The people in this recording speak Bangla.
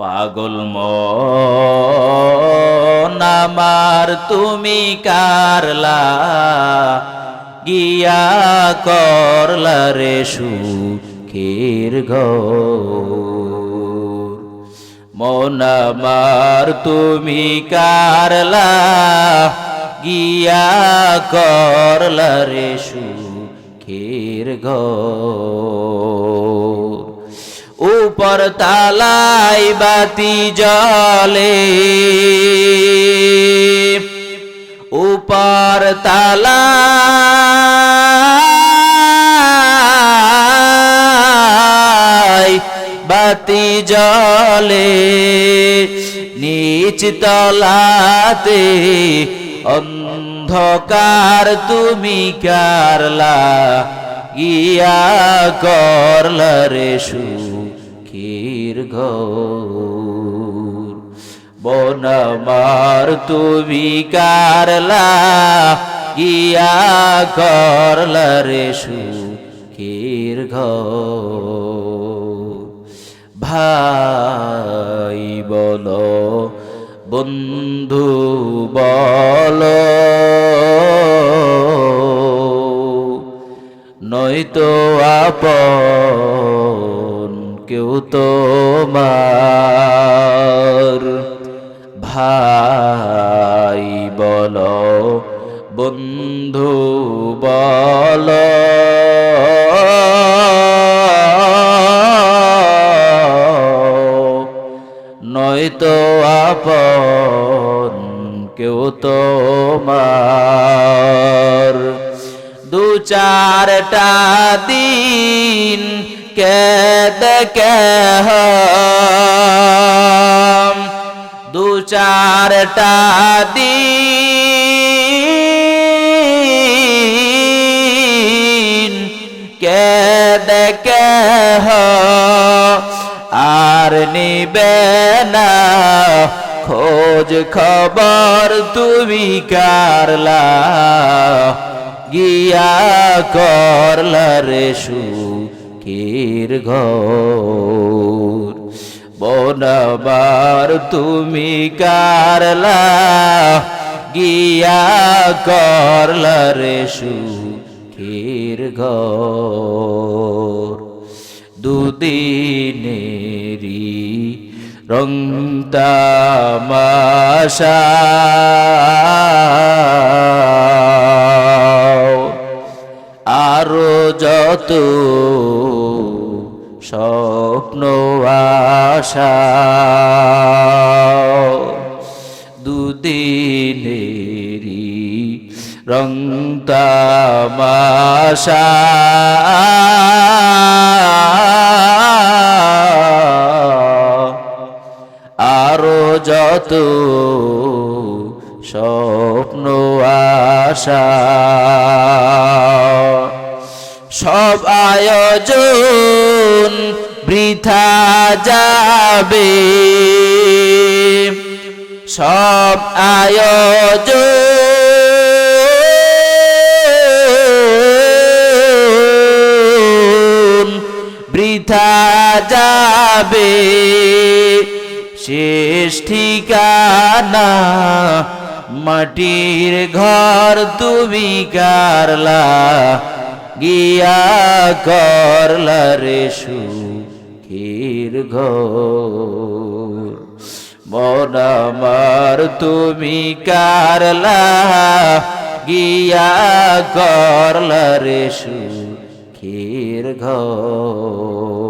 পাগল মন আমার তুমি কারলা গিয়া করলা রে সুখের ঘর। মন আমার তুমি কারলা গিয়া করলা রে সুখের ঘর। উপর তালাই বাতি জ্বলে, উপর তালাই বাতি জ্বলে, নিচ তলাতে অন্ধকার তুমি কারলা গিয়া করলা রে সুখের ঘর। মন আমার তুমি কারলা গিয়া করলা রে সুখের ঘর। ভাই বলো বন্ধু বলো নয়তো আপন কেউ তোমার। ভাই বলো বন্ধু বলো নয়তো আপন কেউ তোমার। দু চারটা দিন কেদে দু চারটা দিন কেদে আর নিবে না খোঁজ খবর তুমি কারলা গিয়া করলা রে সুখের ঘর। মন আমার তুমি কারলা গিয়া করলা রে সুখের ঘর। দুদিনেরই রং তামাশা আরো যত স্বপ্ন আশা, দুদিনেরই রং তামাশা আরো যত স্বপ্ন আশা, সব আয়োজন বৃথা যাবে, সব আয়োজন বৃথা যাবে। শেষ ঠিকানা মাটির ঘর তুমি কারলা গিয়া করলা রে সুখের ঘর। মন আমার তুমি কারলা গিয়া করলা রে সুখের ঘর।